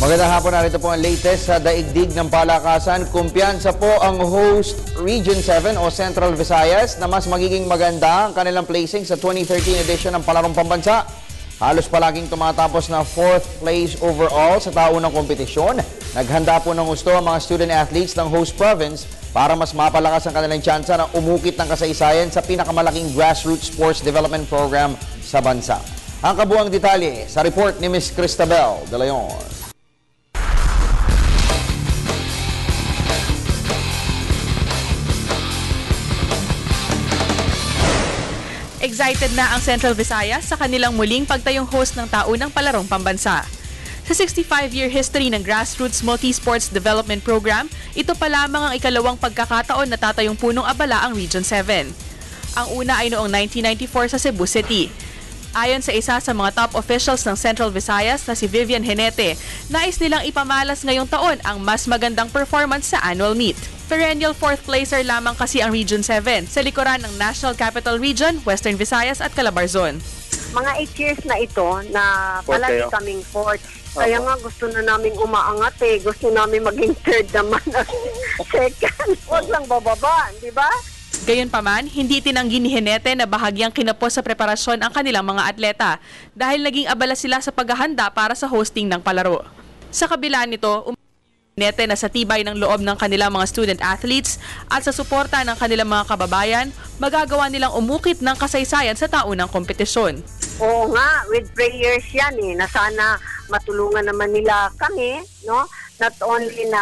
Magandang hapon, narito po ang latest sa daigdig ng palakasan. Kumpiyansa po ang host Region 7 o Central Visayas na mas magiging maganda ang kanilang placing sa 2013 edition ng Palarong Pambansa. Halos palaging tumatapos na 4th place overall sa taunang kompetisyon. Naghanda po ng gusto ang mga student athletes ng host province para mas mapalakas ang kanilang tsansa na umukit ng kasaysayan sa pinakamalaking grassroots sports development program sa bansa. Ang kabuang detalye sa report ni Ms. Cristabel De Leon. Excited na ang Central Visayas sa kanilang muling pagtayong host ng taunang Palarong Pambansa. Sa 65-year history ng Grassroots Multi-Sports Development Program, ito pa lamang ang ikalawang pagkakataon na tatayong punong abala ang Region 7. Ang una ay noong 1994 sa Cebu City. Ayon sa isa sa mga top officials ng Central Visayas na si Vivian Henete, nais nilang ipamalas ngayong taon ang mas magandang performance sa annual meet. Perennial 4th placer lamang kasi ang Region 7 sa likuran ng National Capital Region, Western Visayas at Calabarzon. Mga 8 years na ito na palagi kaming 4th. Kaya nga gusto na namin umaangat eh. Gusto namin maging 3rd naman. Second, huwag lang bababa, di ba? Gayunpaman, hindi tinanggi ni Henete na bahagyang kinapos sa preparasyon ang kanilang mga atleta dahil naging abala sila sa paghahanda para sa hosting ng palaro. Sa kabila nito, Henete na sa tibay ng loob ng kanilang mga student athletes at sa suporta ng kanilang mga kababayan, magagawa nilang umukit ng kasaysayan sa taunang kompetisyon. Oo nga, with prayers yan eh, na sana matulungan naman nila kami, no? Not only na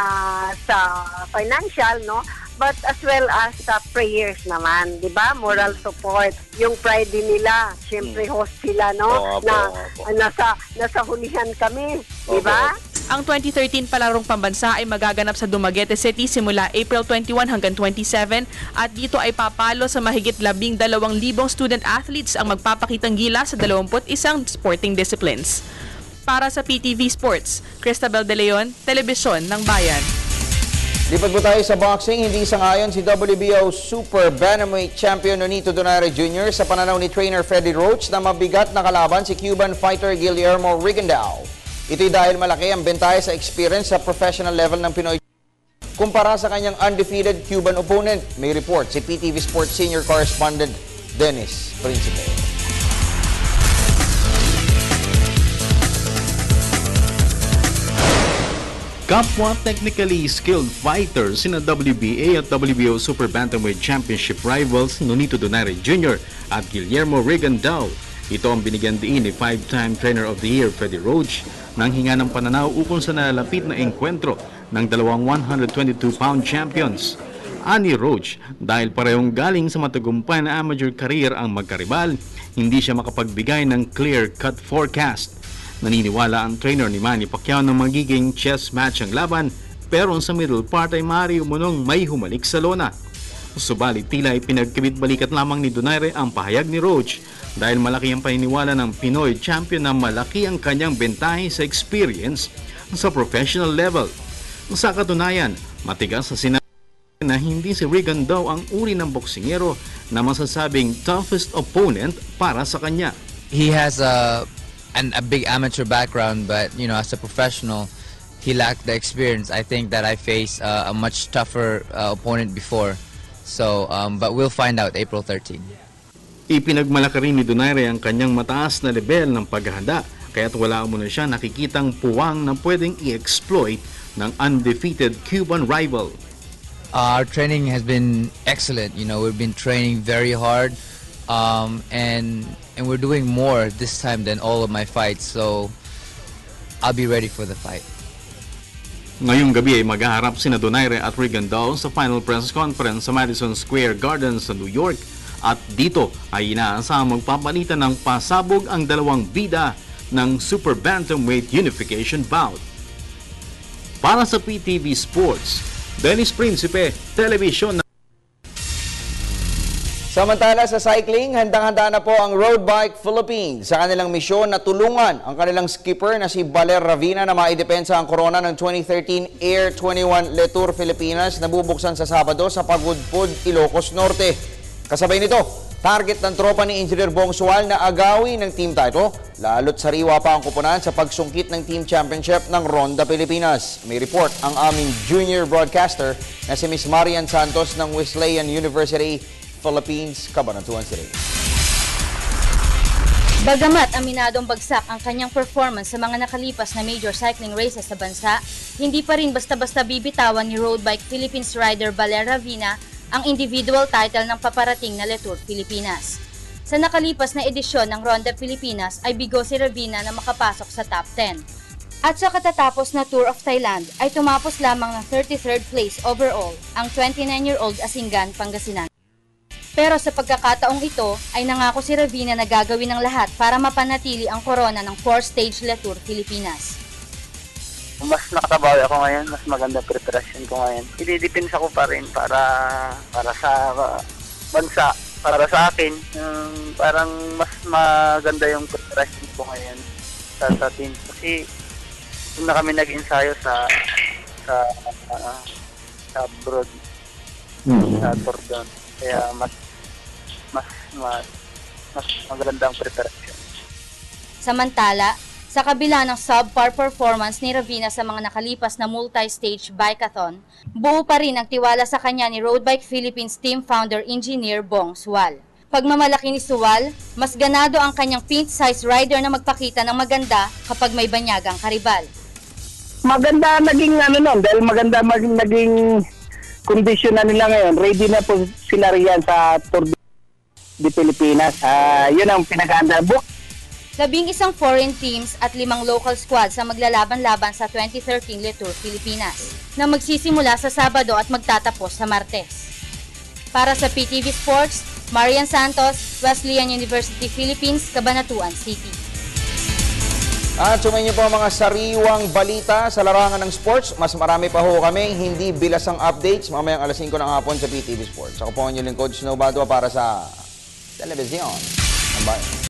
sa financial, no? But as well as sa prayers naman, di ba? Moral support. Yung pride din nila, syempre host sila, no? Nasa hulihan kami, di ba? Ang 2013 Palarong Pambansa ay magaganap sa Dumaguete City simula April 21 hanggang 27 at dito ay papalo sa mahigit 12,000 student athletes ang magpapakitang gila sa 21 sporting disciplines. Para sa PTV Sports, Cristabel De Leon, Telebisyon ng Bayan. Lipat po tayo sa boxing. Hindi sangayon si WBO Super Bantamweight Champion Nonito Donaire Jr. sa pananaw ni trainer Freddie Roach na mabigat na kalaban si Cuban fighter Guillermo Rigondeaux. Ito'y dahil malaki ang bentahe sa experience sa professional level ng Pinoy kumpara sa kanyang undefeated Cuban opponent. May report si PTV Sports Senior Correspondent Dennis Principe. Kapwa technically skilled fighters sina WBA at WBO Super Bantamweight Championship rivals Nonito Donaire Jr. at Guillermo Rigondeaux. Ito ang binigyan diin ni 5-time Trainer of the Year Freddie Roach nang hinga ng pananaw ukol sa nalalapit na engkwentro ng dalawang 122-pound champions. Ani Roach, dahil parehong galing sa matagumpay na amateur career ang magkaribal, hindi siya makapagbigay ng clear-cut forecast. Naniniwala ang trainer ni Manny Pacquiao na magiging chess match ang laban, pero sa middle part ay maaari umunong may humalik sa lona. Subalit tila ay pinagkibit-balikat lamang ni Donaire ang pahayag ni Roach dahil malaki ang paniniwala ng Pinoy champion na malaki ang kanyang bentahe sa experience sa professional level. Sa katunayan, matigas sa sinabi na hindi si Rigondeaux ang uri ng boksingero na masasabing toughest opponent para sa kanya. He has a big amateur background, but you know, as a professional, he lacked the experience. I think that I faced a much tougher opponent before. So, but we'll find out April 13. Ipinagmalaki rin ni Donaire ang kanyang mataas na level ng paghahanda, kaya't wala muna siya nakikitang puwang na pwedeng i-exploit ng undefeated Cuban rival. Our training has been excellent. You know, we've been training very hard, and we're doing more this time than all of my fights. So, I'll be ready for the fight. Ngayong gabi ay maghaharap sina Donaire at Rigondeaux sa final press conference sa Madison Square Garden sa New York. At dito ay inaasahang magpapalitan ng pasabog ang dalawang bida ng Super Bantamweight Unification Bout. Para sa PTV Sports, Dennis Principe, Telebisyon. Samantala sa cycling, handang-handa na po ang Road Bike Philippines sa kanilang misyon na tulungan ang kanilang skipper na si Baler Ravina na maidepensa ang korona ng 2013 Air 21 Le Tour Filipinas na bubuksan sa Sabado sa Pagudpud, Ilocos Norte. Kasabay nito, Target ng tropa ni Engineer Bong Sual na agawin ng team title, lalo't sariwa pa ang kupunan sa pagsungkit ng team championship ng Ronda Pilipinas. May report ang aming junior broadcaster na si Miss Marian Santos ng Wesleyan University, Philippines, Cabanatuan City. Bagamat aminadong bagsak ang kanyang performance sa mga nakalipas na major cycling races sa bansa, hindi pa rin basta-basta bibitawan ni Road Bike Philippines rider Valer Ravina ang individual title ng paparating na Le Tour Pilipinas. Sa nakalipas na edisyon ng Ronda Pilipinas ay bigo si Ravina na makapasok sa top 10. At sa katatapos na Tour of Thailand ay tumapos lamang ng 33rd place overall ang 29-year-old Asingan Pangasinan. Pero sa pagkakataong ito ay nangako si Ravina na gagawin ng lahat para mapanatili ang korona ng 4-stage Le Tour Pilipinas. Mas nakatrabaho ako ngayon, mas maganda preparation ko ngayon. Ididipinsa ko pa rin para sa bansa, para sa akin. Parang mas maganda yung preparation ko ngayon sa team. Kasi kung na kami nag-ensayo sa abroad, sa tour doon. Kaya mas maganda ang preparation. Samantala, sa kabila ng subpar performance ni Ravina sa mga nakalipas na multi-stage bikeathon, buo pa rin ang tiwala sa kanya ni Road Bike Philippines team founder Engineer Bong Sual. Pagmamalaki ni Sual, mas ganado ang kanyang pint-size rider na magpakita ng maganda kapag may banyagang karibal. Maganda naging dahil maganda naging kondisyon na nila ngayon. Ready na po sila riyan sa Tour de Pilipinas. Yun ang pinag-aandar. 11 foreign teams at 5 local squads ang maglalaban-laban sa 2013 Le Tour Pilipinas na magsisimula sa Sabado at magtatapos sa Martes. Para sa PTV Sports, Marian Santos, Wesleyan University, Philippines, Cabanatuan City. At sumayin niyo po ang mga sariwang balita sa larangan ng sports. Mas marami pa ho kami, hindi bilasang updates, mamayang alas 5 ng hapon sa PTV Sports. Ako po ang inyong lingkod, Snow Badua para sa Televisión.